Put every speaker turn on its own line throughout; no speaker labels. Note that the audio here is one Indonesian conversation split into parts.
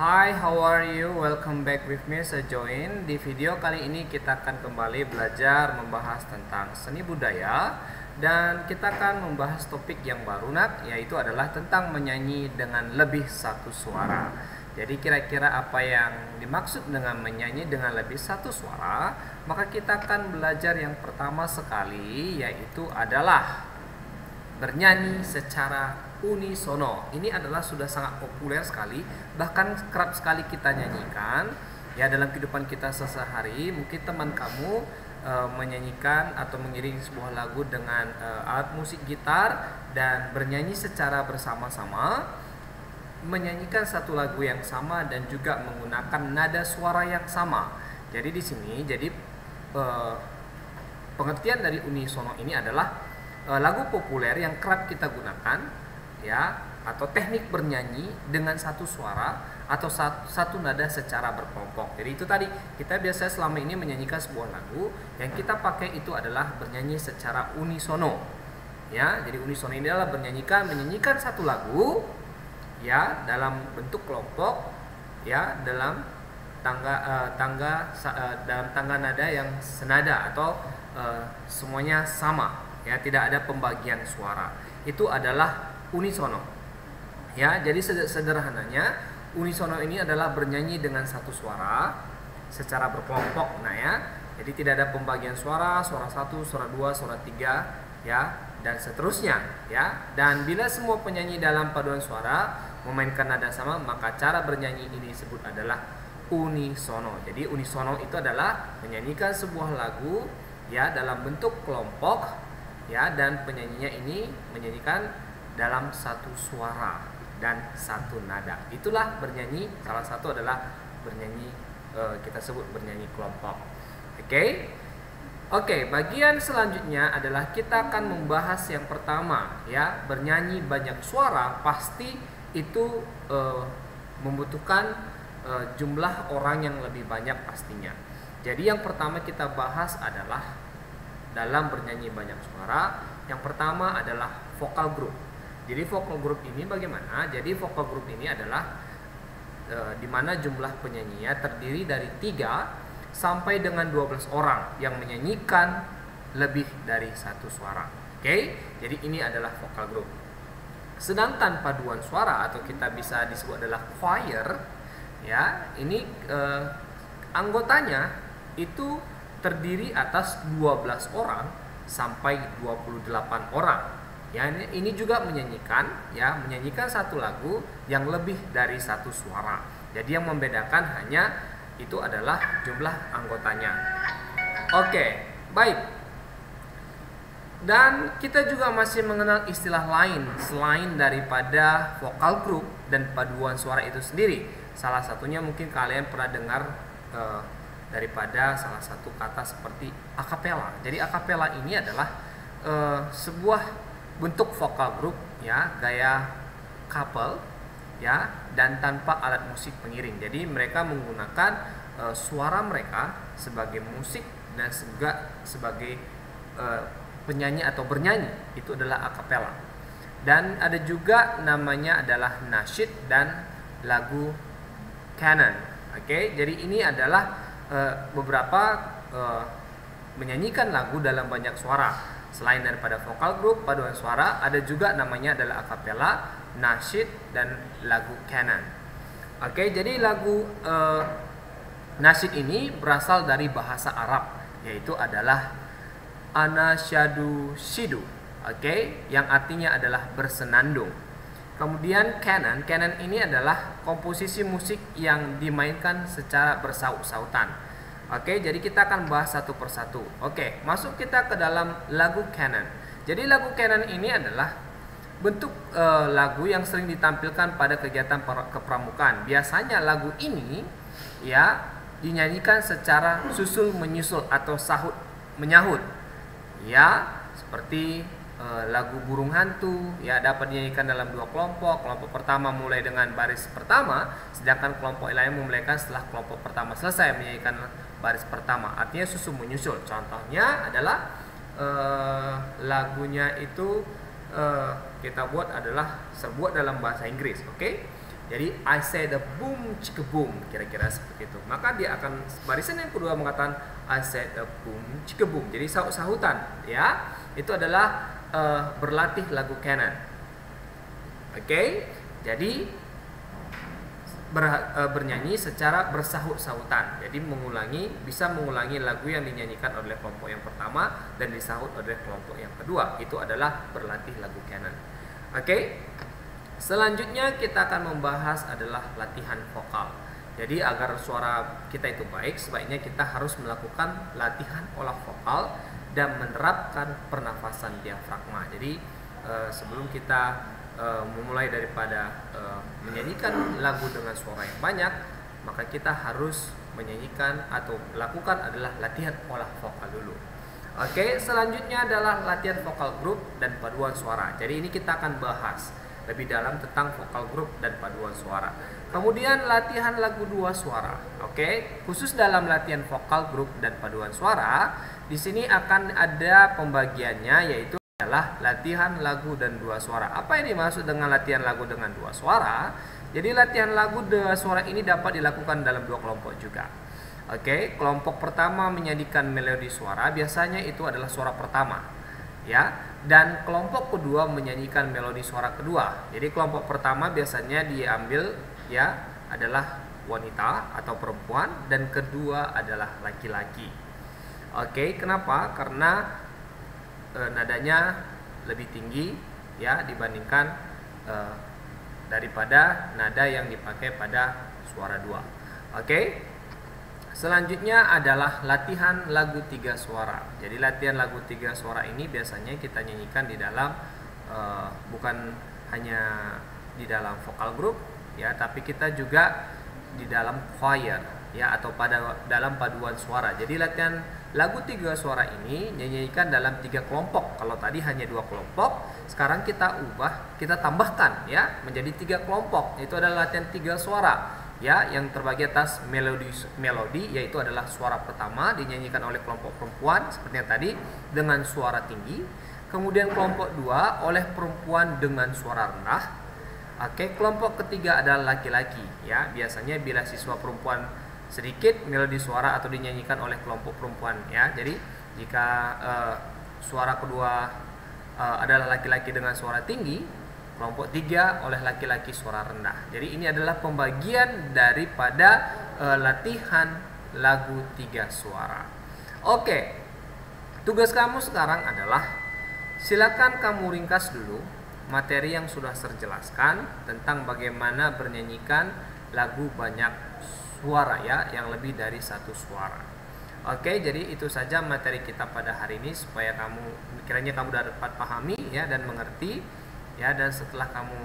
Hi, how are you? Welcome back with me, Sejoin. Di video kali ini kita akan kembali belajar membahas tentang seni budaya. Dan kita akan membahas topik yang baru, yaitu adalah tentang menyanyi dengan lebih satu suara. Jadi kira-kira apa yang dimaksud dengan menyanyi dengan lebih satu suara? Maka kita akan belajar yang pertama sekali, yaitu adalah bernyanyi secara unisono. Ini adalah sudah sangat populer sekali, bahkan kerap sekali kita nyanyikan ya dalam kehidupan kita sehari-hari. Mungkin teman kamu menyanyikan atau mengiring sebuah lagu dengan alat musik gitar dan bernyanyi secara bersama-sama, menyanyikan satu lagu yang sama dan juga menggunakan nada suara yang sama. Jadi di sini pengertian dari unisono ini adalah lagu populer yang kerap kita gunakan ya, atau teknik bernyanyi dengan satu suara atau satu nada secara berkelompok. Jadi itu tadi, kita biasa selama ini menyanyikan sebuah lagu, yang kita pakai itu adalah bernyanyi secara unisono. Ya, jadi unisono ini adalah menyanyikan satu lagu ya dalam bentuk kelompok ya, dalam dalam tangga nada yang senada atau semuanya sama ya, tidak ada pembagian suara. Itu adalah unisono. Ya, jadi sederhananya unisono ini adalah bernyanyi dengan satu suara secara berkelompok. Nah ya, jadi tidak ada pembagian suara 1, suara 2, suara 3 ya, dan seterusnya ya. Dan bila semua penyanyi dalam paduan suara memainkan nada sama, maka cara bernyanyi ini disebut adalah unisono. Jadi unisono itu adalah menyanyikan sebuah lagu ya dalam bentuk kelompok ya, dan penyanyinya ini menyanyikan dalam satu suara dan satu nada. Itulah bernyanyi. Salah satu adalah bernyanyi, kita sebut bernyanyi kelompok. Oke, bagian selanjutnya adalah kita akan membahas yang pertama ya, bernyanyi banyak suara. Pasti itu membutuhkan jumlah orang yang lebih banyak pastinya. Jadi yang pertama kita bahas adalah dalam bernyanyi banyak suara, yang pertama adalah vokal group. Jadi vokal group ini bagaimana? Jadi vokal group ini adalah di mana jumlah penyanyinya terdiri dari 3 sampai dengan 12 orang yang menyanyikan lebih dari satu suara. Jadi ini adalah vokal group. Sedangkan paduan suara atau kita bisa disebut adalah choir ya, ini anggotanya itu terdiri atas 12 orang sampai 28 orang. Ya, ini juga menyanyikan satu lagu yang lebih dari satu suara. Jadi yang membedakan hanya itu adalah jumlah anggotanya. Oke, baik. Dan kita juga masih mengenal istilah lain selain daripada vokal group dan paduan suara itu sendiri. Salah satunya mungkin kalian pernah dengar daripada salah satu kata seperti akapela. Jadi akapela ini adalah sebuah bentuk vokal group ya, gaya couple ya, dan tanpa alat musik pengiring. Jadi mereka menggunakan suara mereka sebagai musik dan juga sebagai penyanyi atau bernyanyi. Itu adalah akapela. Dan ada juga namanya adalah nasyid dan lagu canon. Jadi ini adalah beberapa menyanyikan lagu dalam banyak suara. Selain daripada vokal group, paduan suara, ada juga namanya adalah akapela, nasyid, dan lagu canon. Jadi lagu nasyid ini berasal dari bahasa Arab, yaitu adalah anasyadu shidu, yang artinya adalah bersenandung. Kemudian canon ini adalah komposisi musik yang dimainkan secara bersaut-sautan. Jadi kita akan bahas satu persatu. Masuk kita ke dalam lagu canon. Jadi lagu canon ini adalah bentuk lagu yang sering ditampilkan pada kegiatan kepramukaan. Biasanya lagu ini ya dinyanyikan secara susul menyusul atau sahut menyahut. Ya, seperti lagu burung hantu ya, dapat dinyanyikan dalam 2 kelompok. Kelompok pertama mulai dengan baris pertama, sedangkan kelompok lain memulaikan setelah kelompok pertama selesai menyanyikan baris pertama. Artinya susul menyusul. Contohnya adalah lagunya itu kita buat adalah sebuah dalam bahasa Inggris. Jadi I said a boom chicka boom, kira-kira seperti itu. Maka dia akan barisan yang kedua mengatakan I said a boom chicka boom. Jadi sahut-sahutan, ya. Itu adalah berlatih lagu canon. Oke. Jadi bernyanyi secara bersahut-sahutan. Jadi bisa mengulangi lagu yang dinyanyikan oleh kelompok yang pertama dan disahut oleh kelompok yang kedua. Itu adalah berlatih lagu canon. Oke. Selanjutnya kita akan membahas adalah latihan vokal. Jadi agar suara kita itu baik, sebaiknya kita harus melakukan latihan olah vokal dan menerapkan pernafasan diafragma. Jadi sebelum kita memulai daripada menyanyikan lagu dengan suara yang banyak, maka kita harus menyanyikan atau lakukan adalah latihan olah vokal dulu. Oke, selanjutnya adalah latihan vokal grup dan paduan suara. Jadi ini kita akan bahas lebih dalam tentang vokal grup dan paduan suara. Kemudian latihan lagu dua suara. Oke, khusus dalam latihan vokal grup dan paduan suara, di sini akan ada pembagiannya, yaitu adalah latihan lagu dan dua suara. Apa yang dimaksud dengan latihan lagu dengan dua suara? Jadi latihan lagu dua suara ini dapat dilakukan dalam dua kelompok juga. Oke, kelompok pertama menyanyikan melodi suara, biasanya itu adalah suara pertama, ya. Dan kelompok kedua menyanyikan melodi suara kedua. Jadi kelompok pertama biasanya diambil, ya, adalah wanita atau perempuan, dan kedua adalah laki-laki. Oke, kenapa? Karena nadanya lebih tinggi, ya, dibandingkan daripada nada yang dipakai pada suara dua. Oke. Selanjutnya adalah latihan lagu tiga suara. Jadi latihan lagu tiga suara ini biasanya kita nyanyikan di dalam bukan hanya di dalam vokal grup, ya, tapi kita juga di dalam choir, ya, atau dalam paduan suara. Jadi latihan lagu tiga suara ini nyanyikan dalam tiga kelompok. Kalau tadi hanya dua kelompok, sekarang kita tambahkan, ya, menjadi tiga kelompok. Itu adalah latihan tiga suara, ya, yang terbagi atas melodi, yaitu adalah suara pertama dinyanyikan oleh kelompok perempuan seperti yang tadi dengan suara tinggi. Kemudian kelompok dua oleh perempuan dengan suara rendah. Oke, kelompok ketiga adalah laki-laki, ya. Biasanya bila siswa perempuan sedikit, melodi suara atau dinyanyikan oleh kelompok perempuan, ya. Jadi jika suara kedua adalah laki-laki dengan suara tinggi, kelompok 3 oleh laki-laki suara rendah. Jadi ini adalah pembagian daripada latihan lagu 3 suara. Oke, tugas kamu sekarang adalah silakan kamu ringkas dulu materi yang sudah terjelaskan tentang bagaimana bernyanyikan lagu banyak suara, ya, yang lebih dari satu suara. Oke, jadi itu saja materi kita pada hari ini, supaya kiranya kamu dapat pahami, ya, dan mengerti. Ya, dan setelah kamu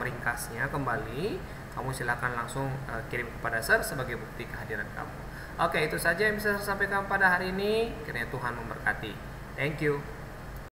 meringkasnya kembali, kamu silakan langsung kirim kepada Sir sebagai bukti kehadiran kamu. Oke, itu saja yang bisa saya sampaikan pada hari ini. Kiranya Tuhan memberkati. Thank you.